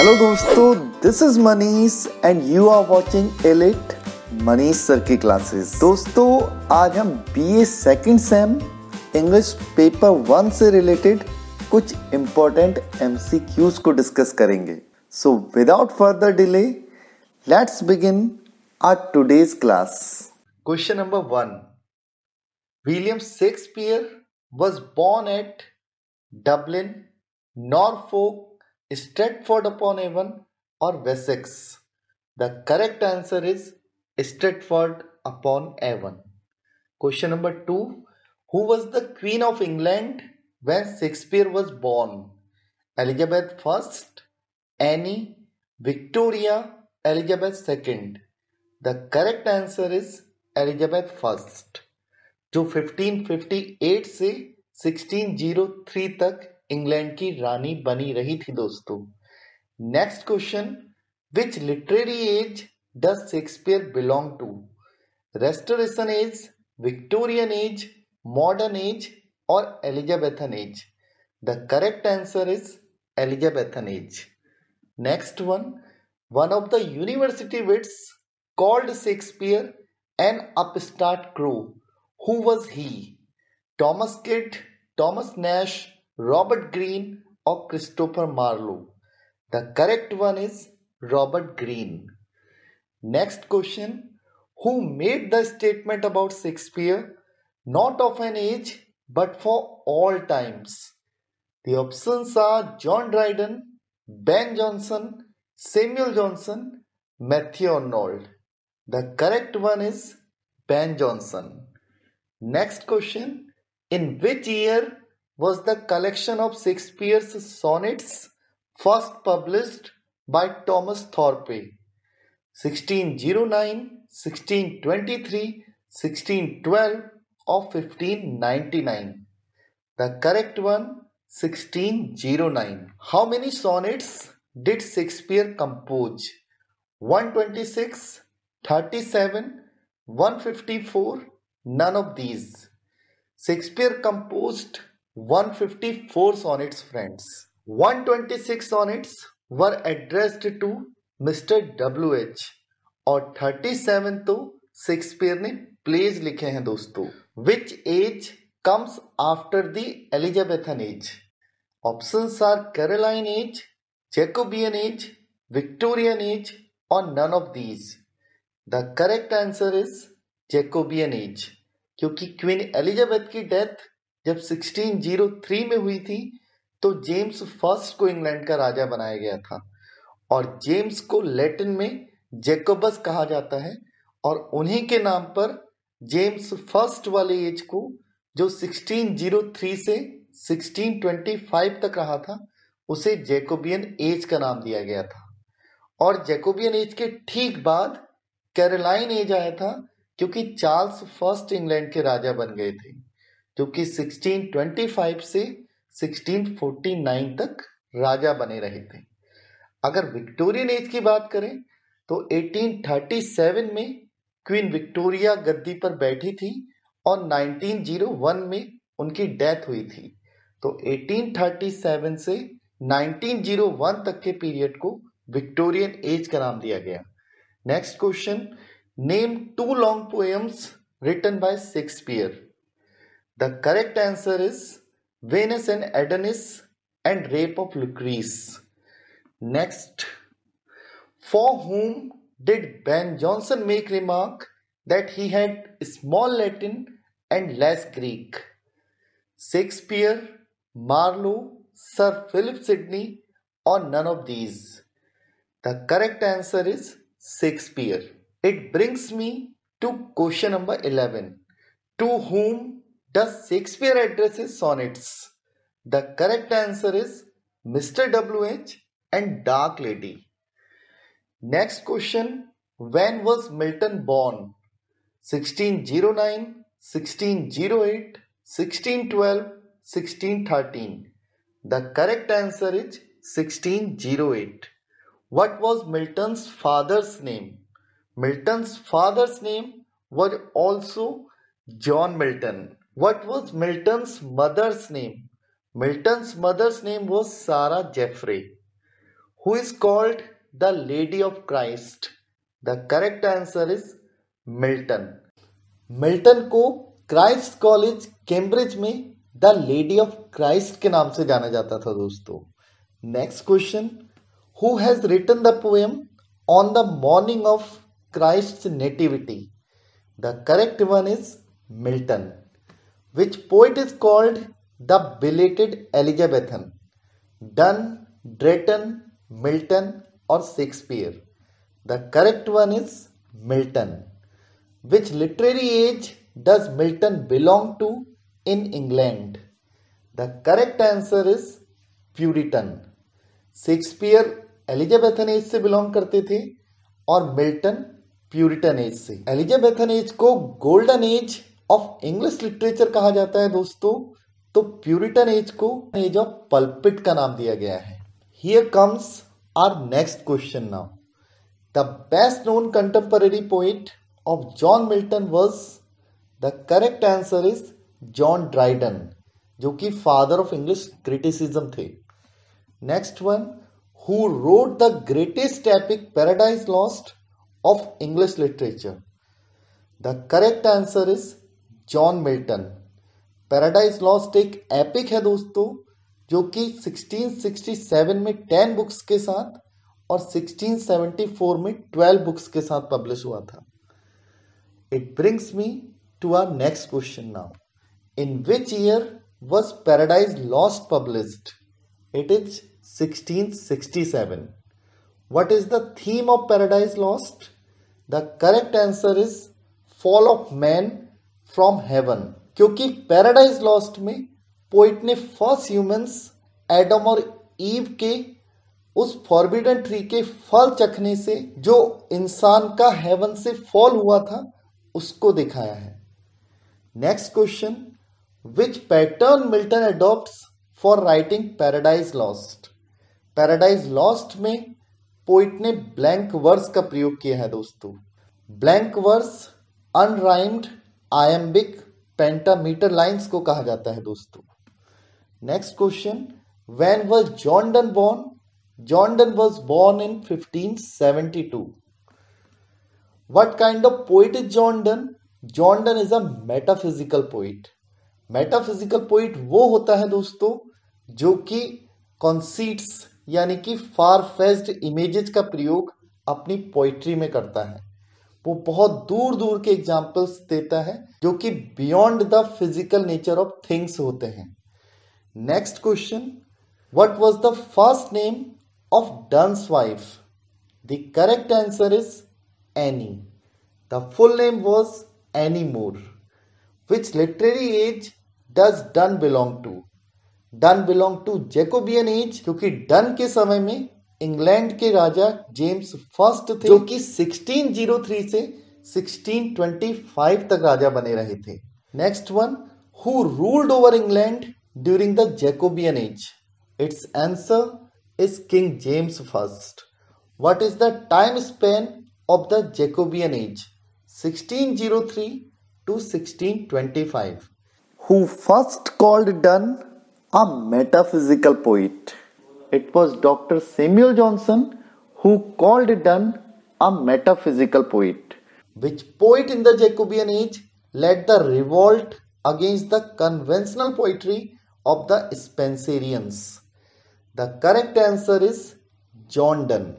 Hello दोस्तों, this is Manish and you are watching elite Manish sir की classes. दोस्तों, आज हम BA second sem English paper 1 से रिलेटेड कुछ इम्पोर्टेंट एमसीक्यूज को डिस्कस करेंगे। So without further delay let's begin our today's class. Question number 1, William Shakespeare was born at Dublin, Norfolk, Stratford-upon-Avon or Wessex? The correct answer is Stratford-upon-Avon. Question number 2, who was the Queen of England when Shakespeare was born? Elizabeth I, Anne, Victoria, Elizabeth II. The correct answer is Elizabeth I, जो 1558 से 1603 तक England की रानी बनी रही थी। दोस्तों, next question, which literary age does Shakespeare belong to? Restoration age, Victorian age, modern age और Elizabethan age? The correct answer is Elizabethan age. Next one of the university wits called Shakespeare an upstart crow. Who was he? Thomas Kidd, Thomas Nash, Robert Greene or Christopher Marlowe? The correct one is Robert Greene. Next question, who made the statement about Shakespeare, not of an age but for all times? The options are John Dryden, Ben Jonson, Samuel Johnson, Matthew Arnold. The correct one is Ben Jonson. Next question, in which year was the collection of Shakespeare's sonnets first published by Thomas Thorpe? 1609, 1623, 1612 or 1599? The correct one, 1609. How many sonnets did Shakespeare compose? 126, 37, 154, none of these. Shakespeare composed 154 sonnets, friends. 126 sonnets were addressed to Mr. W.H. और 37 तो Shakespeare ने pledge लिखे हैं। दोस्तों, which age comes after the Elizabethan age? Options are Caroline age, Jacobean age, Victorian age or none of these. The correct answer is Jacobean age, क्योंकि queen Elizabeth की death जब 1603 में हुई थी तो जेम्स फर्स्ट को इंग्लैंड का राजा बनाया गया था और जेम्स को लैटिन में जैकोबस कहा जाता है और उन्हीं के नाम पर जेम्स फर्स्ट वाले एज को जो 1603 से 1625 तक रहा था उसे जैकोबियन एज का नाम दिया गया था। और जैकोबियन एज के ठीक बाद कैरोलाइन एज आया था, क्योंकि चार्ल्स फर्स्ट इंग्लैंड के राजा बन गए थे, जो कि 1625 से 1649 तक राजा बने रहे थे। अगर विक्टोरियन एज की बात करें तो 1837 में क्वीन विक्टोरिया गद्दी पर बैठी थी और 1901 में उनकी डेथ हुई थी। तो 1837 से 1901 तक के पीरियड को विक्टोरियन एज का नाम दिया गया। Next question, name 2 long poems written by Shakespeare. The correct answer is Venus and Adonis and Rape of Lucrece. Next, for whom did Ben Jonson make remark that he had small Latin and less Greek? Shakespeare, Marlowe, Sir Philip Sidney or none of these? The correct answer is Shakespeare. It brings me to question number 11. To whom does Shakespeare address his sonnets? The correct answer is Mr. W.H. and Dark Lady. Next question, when was Milton born? 1609, 1608, 1612, 1613. The correct answer is 1608. What was Milton's father's name? Milton's father's name was also John Milton. What was Milton's mother's name? Milton's mother's name was Sarah Jeffrey. Who is called the Lady of Christ? The correct answer is Milton. Milton को Christ college Cambridge में the lady of Christ के नाम से जाना जाता था दोस्तों. Next question. Who has written the poem on the morning of Christ nativity? The correct one is Milton. Which poet is called the belated Elizabethan? Donne, Drayton, Milton और Shakespeare? The correct one is Milton. Which literary age does Milton belong to in England? The correct answer is Puritan. Shakespeare Elizabethan age से belong करते थे और Milton Puritan as से. Elizabethan age को golden age of English literature कहा जाता है दोस्तों, तो प्यूरिटन एज को एज ऑफ पल्पिट का नाम दिया गया है. Here comes our next question now. The best known contemporary poet of John Milton was? The correct answer is John Dryden, जो कि फादर ऑफ इंग्लिश क्रिटिसिज्म थे. Next one. Who wrote the greatest epic paradise lost of English literature? The correct answer is John Milton. Paradise lost एक epic है दोस्तों, जो कि 1667 में 10 books के साथ और 1674 में 12 बुक्स के साथ पब्लिश हुआ था. It brings me to our next question now. In which year was Paradise Lost published? It is 1667. What is the theme of Paradise Lost? The correct answer is Fall of Man from Heaven. क्योंकि Paradise Lost में poet ने first humans Adam और ewe के उस forbidden tree के फल चखने से जो इंसान का हेवन से फॉल हुआ था उसको दिखाया है. Next question. Which pattern Milton adopts for writing Paradise Lost? Paradise Lost में पोइट ने ब्लैंक वर्स का प्रयोग किया है दोस्तों. Blank verse unrhymed iambic pentameter lines को कहा जाता है दोस्तों. Next question. When was John Donne born? John Donne was born in 1572. What kind of poet is John Donne? John Donne is a metaphysical poet. Metaphysical poet वो होता है दोस्तों जो कि conceits यानी कि far fetched images का प्रयोग अपनी पोइट्री में करता है. वो बहुत दूर दूर के एग्जाम्पल्स देता है जो कि beyond the physical nature of things होते हैं. Next question. What was the first name of Donne's wife? The correct answer is Annie. The full name was Annie Moore. Which literary age does Donne belong to? Donne belong to Jacobean age, क्योंकि done के समय में England के राजा James first थे जो कि 1603 से 1625 तक राजा बने रहे थे. Next one. Who ruled over England during the Jacobian as? It's answer is king James first. What is the time Spain of the Jacobean age? 1603 to 1625. Who first called Donne a metaphysical poet? It was Dr. Samuel Johnson who called Donne a metaphysical poet. Which poet in the Jacobean age led the revolt against the conventional poetry of the Spenserians? The correct answer is John Donne.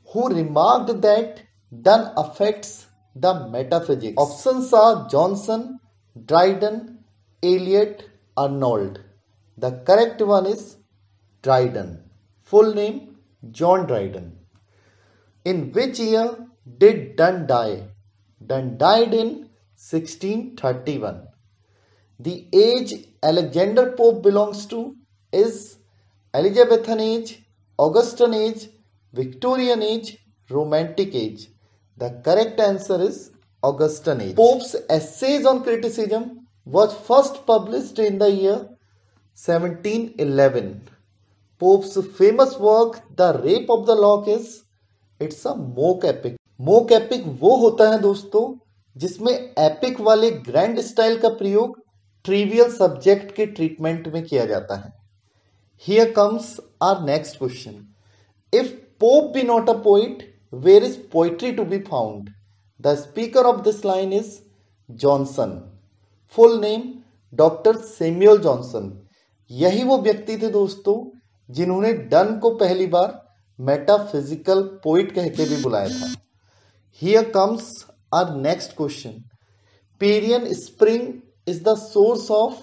Who remarked that Donne affects the metaphysics? Options are Johnson, Dryden, Eliot, Arnold. The correct one is Dryden. Full name John Dryden. In which year did Donne die? Donne died in 1631. The age Alexander Pope belongs to is Elizabethan age, Augustan age, Victorian age, Romantic age. The correct answer is Augustan age. Pope's Essays on Criticism was first published in the year 1711. Pope's famous work, The Rape of the Lock, it's a mock epic. Mock epic वो होता है दोस्तों जिसमें epic वाले grand style का प्रयोग trivial subject के treatment में किया जाता है. Here comes our next question. If Pope be not a poet, where is poetry to be found? The speaker of this line is Johnson. Full name doctor Samuel Johnson. यही वो व्यक्ति थे दोस्तों जिन्होंने डन को पहली बार मेटाफिजिकल पोइट कह के भी बुलाया था. Here comes our next question. Pierian spring is the source of.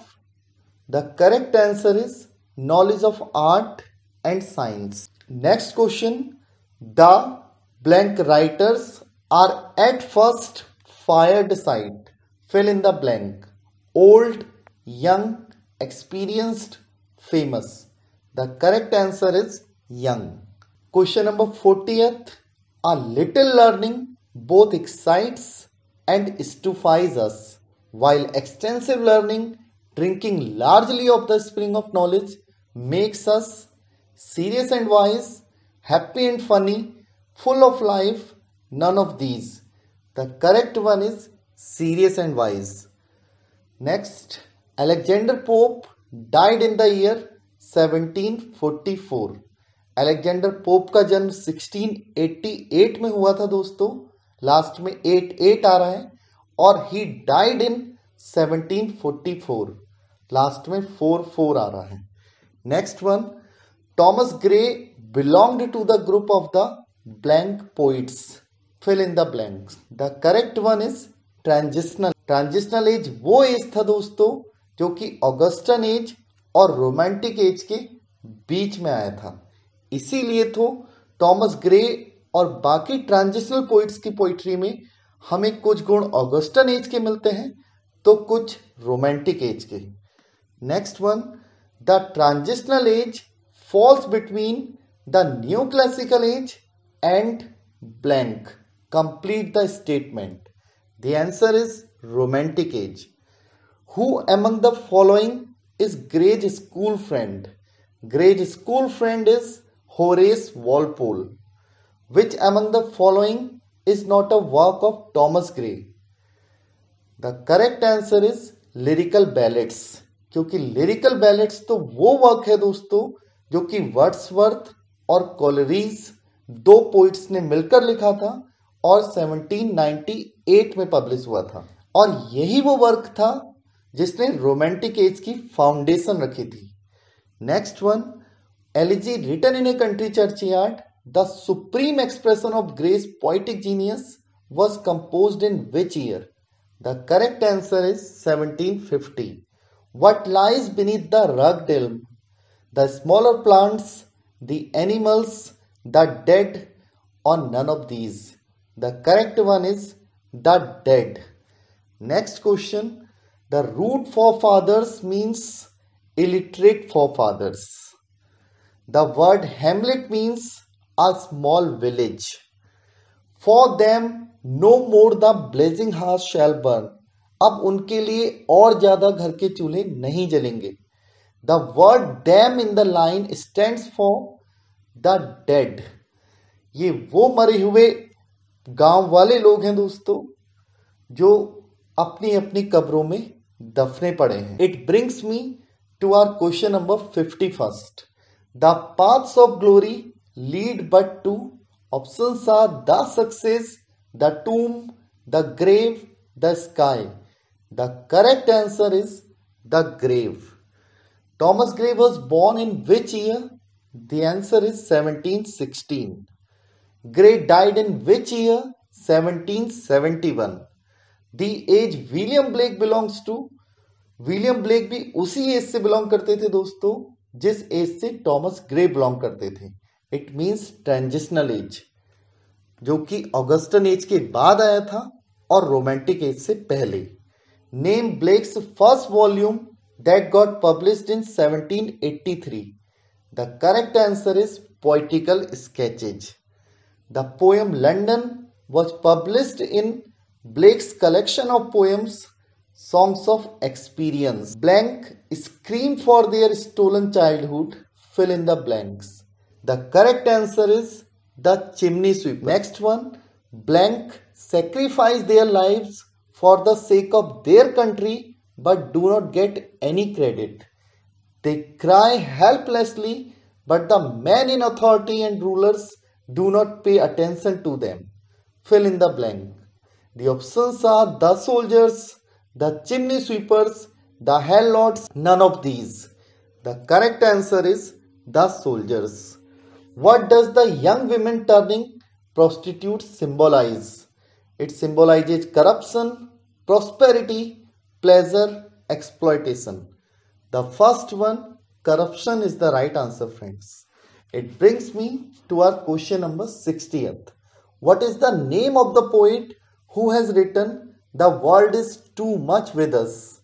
The correct answer is knowledge of art and science. Next question. The blank writers are at first fired sight. Fill in the blank. Old, young, experienced, famous. The correct answer is young. Question number 40th. A little learning both excites and stupefies us, while extensive learning, drinking largely of the spring of knowledge, makes us serious and wise, happy and funny, full of life. None of these. The correct one is serious and wise. Next, Alexander Pope died in the year 1744. Alexander Pope का जन्म 1688 में हुआ था दोस्तों. Last में 88 आ रहा है. और he died in 1744. लास्ट में 44 आ रहा है. Next one. Thomas Gray belonged to the group of the blank poets. Fill in the blanks. The correct one is transitional. Transitional age वो एज था दोस्तों जो कि ऑगस्टन एज और रोमांटिक एज के बीच में आया था. इसीलिए तो थॉमस ग्रे और बाकी ट्रांजिशनल पोइट्स की पोइट्री में हमें कुछ गुण ऑगस्टन एज के मिलते हैं तो कुछ रोमांटिक एज के. Next one. The transitional age falls between the new classical age and blank. Complete the statement. The answer is romantic age. Who among the following is Gray's school friend? Gray's school friend is Horace Walpole. Which among the following is not a work of Thomas Gray? The correct answer is lyrical ballads. क्योंकि lyrical ballads तो वो work है दोस्तों जो कि Wordsworth और collieries दो poets ने मिलकर लिखा था और 1798 में पब्लिश हुआ था. और यही वो वर्क था जिसने रोमांटिक एज की फाउंडेशन रखी थी. Next one. Elegy written in a country churchyard. The supreme expression of Gray's poetic genius was composed in which year? The correct answer is 1750. What lies beneath the rugged elm? The smaller plants, the animals, the dead, or none of these? The correct one is the dead. Next question. The root forefathers means illiterate forefathers. The word hamlet means a small village. For them no more the blazing hearth shall burn. अब उनके लिए और ज्यादा घर के चूल्हे नहीं जलेंगे. The word them in the line stands for the dead. ये वो मरे हुए गांव वाले लोग हैं दोस्तों जो अपनी अपनी कब्रों में दफने पड़े हैं. It brings me to our question number 51st. The paths of glory lead but to. Options are the success, the tomb, the grave, the sky. The correct answer is the grave. Thomas Gray was born in which year? The answer is 1716. Gray died in which year? 1771. The age William Blake belongs to. William Blake भी उसी as से belong करते थे दोस्तों जिस as से Thomas Gray belong करते थे. इट मीन्स ट्रांजिशनल एज जो कि ऑगस्टन एज के बाद आया था और रोमांटिक एज से पहले. Name Blake's first volume that got published in 1783. The correct answer is Poetical Sketches. The poem London was published in Blake's collection of poems Songs of Experience. Blank scream for their stolen childhood. Fill in the blanks. The correct answer is The Chimney Sweeper. Next one. Blank sacrifice their lives for the sake of their country but do not get any credit. They cry helplessly but the men in authority and rulers do not pay attention to them. Fill in the blank. The options are the soldiers, the chimney sweepers, the hell lords, none of these. The correct answer is the soldiers. What does the young women turning prostitutes symbolize? It symbolizes corruption, prosperity, pleasure, exploitation. The first one, corruption, is the right answer, friends. It brings me to our question number 60th. What is the name of the poet who has written "The world is too much with us"?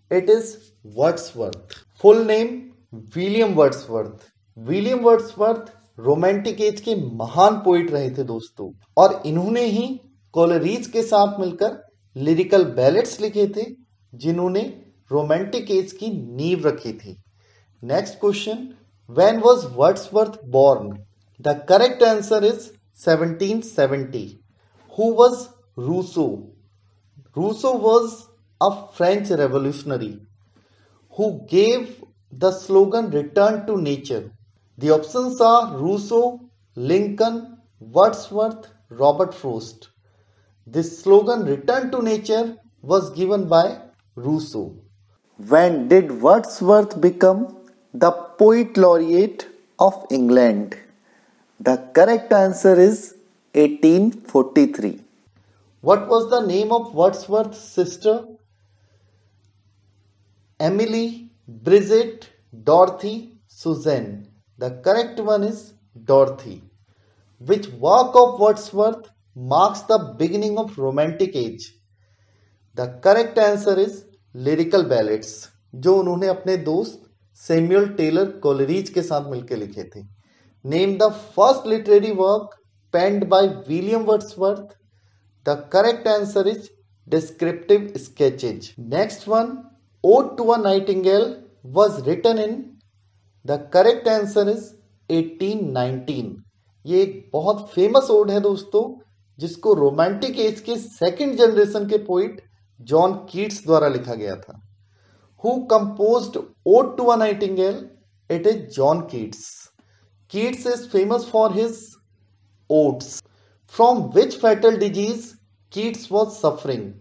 It is Wordsworth. Full name William Wordsworth. William Wordsworth romantic age के महान poet रहे थे दोस्तों, और इन्होंने ही collieries के साथ मिलकर लिरिकल बैलेट्स लिखे थे जिन्होंने रोमांटिक एज की नींव रखी थी. Next question, when was Wordsworth born? The correct answer is 1770. Who was Rousseau? Rousseau was a French revolutionary who gave the slogan "Return to Nature." The options are Rousseau, Lincoln, Wordsworth, Robert Frost. This slogan "Return to Nature" was given by Rousseau. When did Wordsworth become the Poet Laureate of England? The correct answer is 1843. What was the name of Wordsworth's sister? Emily, Bridget, Dorothy, Suzanne. The correct one is Dorothy. Which work of Wordsworth marks the beginning of Romantic Age? The correct answer is Lyrical Ballads, जो उन्होंने अपने दोस्त Samuel Taylor collieries के साथ मिलकर लिखे थे. Name the first literary work penned by William Wordsworth. The correct answer is Descriptive Sketches. Next one, Ode to a Nightingale was written in. The correct answer is 1819. ये एक बहुत famous odd है दोस्तों, जिसको रोमांटिक एज के second generation के poet John Keats द्वारा लिखा गया था. Who composed Ode to a Nightingale? It is John Keats. Keats is famous for his odes. From which fatal disease Keats was suffering?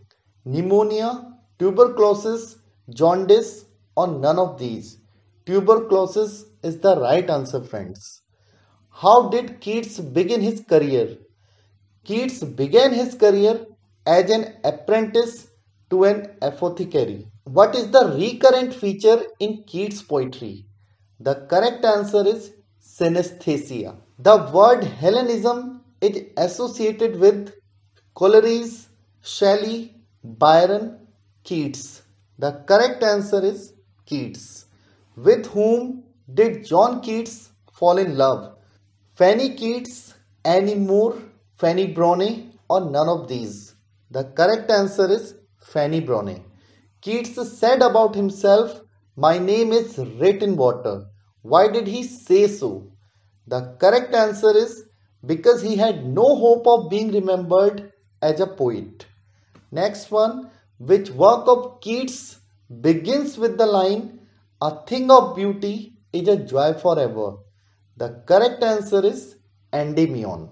Pneumonia, tuberculosis, jaundice, or none of these? Tuberculosis is the right answer, friends. How did Keats begin his career? Keats began his career as an apprentice to an apothecary. What is the recurrent feature in Keats' poetry? The correct answer is synesthesia. The word Hellenism is associated with Coleridge, Shelley, Byron, Keats. The correct answer is Keats. With whom did John Keats fall in love? Fanny Keats, Annie Moore, Fanny Bronte, or none of these? The correct answer is Fanny Bronte. Keats said about himself, "My name is written water." Why did he say so? The correct answer is because he had no hope of being remembered as a poet. Next one, which work of Keats begins with the line, "A thing of beauty is a joy forever"? The correct answer is Endymion.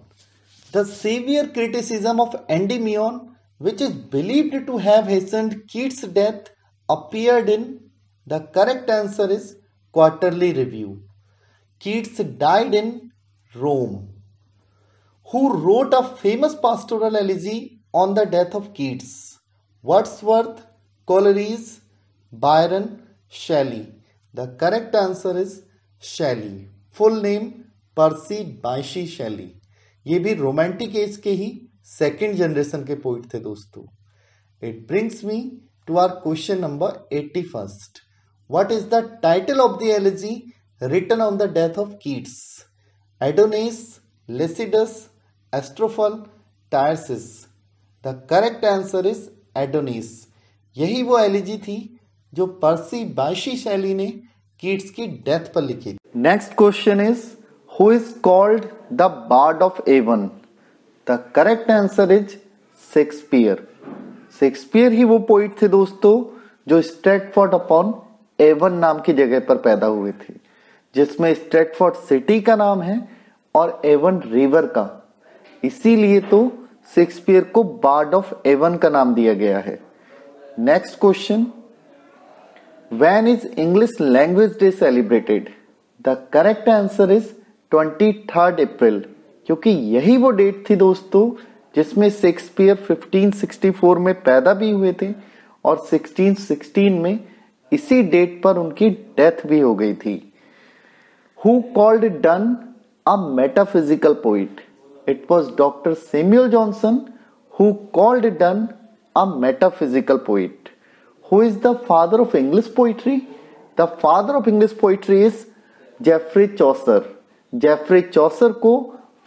The severe criticism of Endymion, which is believed to have hastened Keats' death, appeared in. The correct answer is Quarterly Review. Keats died in Rome. Who wrote a famous pastoral elegy on the death of Keats? Wordsworth, Coleridge, Byron, Shelley. The correct answer is Shelley. Full name Percy Bysshe Shelley. ये भी romantic age के ही second generation के poet थे दोस्तों. It brings me to our question number 81st. What is the title of the elegy written on the death of Keats? Adonais, Lycidas, Astrophel, Tircis. The correct answer is Adonais. यही वो elegy थी जो पर्सी बायशी शैली ने Keats की death पर लिखी. Next question is, who is called the bard of Avon? The correct answer is Shakespeare. Shakespeare ही वो पोइट थे दोस्तों जो स्ट्रेटफोर्ड अपॉन एवन नाम की जगह पर पैदा हुए थे. जिसमें स्ट्रेटफोर्ड सिटी का नाम है और एवन रिवर का। इसीलिए तो शेक्सपियर को बार्ड ऑफ एवन का नाम दिया गया है। Next question, when is English language day celebrated? The correct answer is 23 अप्रैल, क्योंकि यही वो डेट थी दोस्तों जिसमें शेक्सपियर 1564 में पैदा भी हुए थे और 1616 में इसी डेट पर उनकी डेथ भी हो गई थी। Who called Donne a metaphysical poet? It was Dr. Samuel Johnson who called Donne a metaphysical poet. Who is the father of English poetry? The father of English poetry is Geoffrey Chaucer. Geoffrey Chaucer को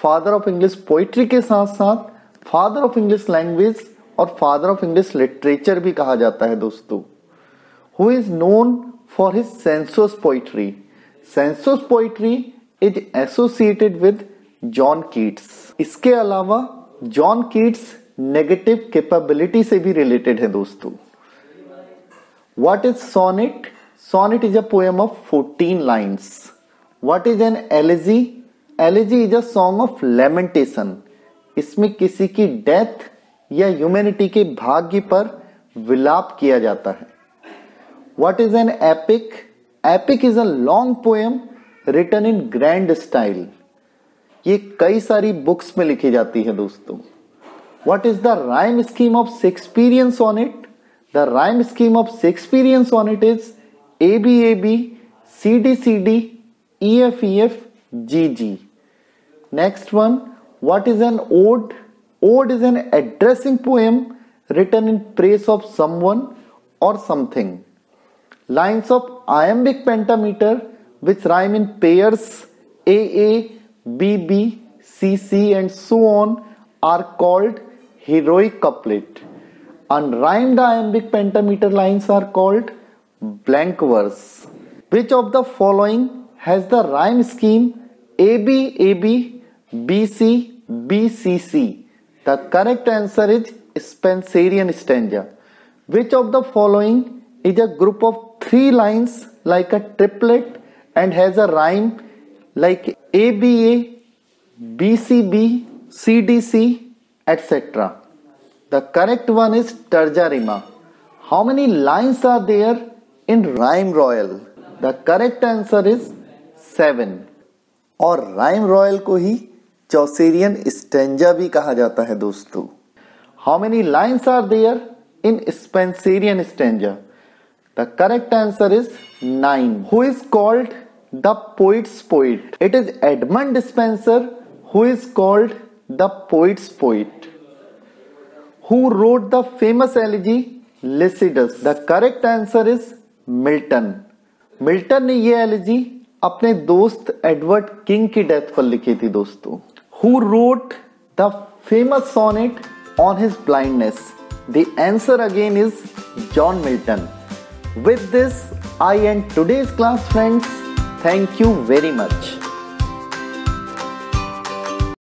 father of English poetry के साथ साथ father of English language और father of English literature भी कहा जाता है दोस्तों। Who is known for his sensuous poetry? Sensuous poetry is associated with John Keats. इसके अलावा जॉन कीट्स नेगेटिव कैपेबिलिटी से भी रिलेटेड है दोस्तों। What is sonnet? Sonnet is a poem of 14 lines. What is an elegy? Elegy is a song of lamentation. इसमें किसी की death या ह्यूमैनिटी के भाग्य पर विलाप किया जाता है। What is an epic? Epic is a long poem written in grand style. ये कई सारी बुक्स में लिखी जाती है दोस्तों। What is the rhyme scheme of Shakespearean sonnet? The rhyme scheme of Shakespearean sonnet is ABAB, CDCD, EFEF, GG. Next one, what is an ode? Ode is an addressing poem written in praise of someone or something. Lines of iambic pentameter which rhyme in pairs AA, BB, CC and so on are called heroic couplet. Unrhymed iambic pentameter lines are called blank verse. Which of the following has the rhyme scheme AB, AB, BC, BCC? The correct answer is Spenserian stanza. Which of the following is a group of 3 lines like a triplet and has a rhyme like ABA, BCB, CDC, etc. The correct one is Tarja Rima. How many lines are there in Rhyme Royal? The correct answer is 7. और Rhyme Royal को ही Chaucerian stanza भी कहा जाता है दोस्तों। How many lines are there in Spenserian stanza? The correct answer is 9. Who is called the poet's poet? It is Edmund Spenser who is called the poet's poet. Who wrote the famous elegy Lycidas? The correct answer is Milton. Milton ने ये elegy अपने दोस्त Edward king की death पर लिखी थी दोस्तों। Who wrote the famous sonnet on his blindness? The answer again is John Milton. With this, I end today's class, friends. Thank you very much.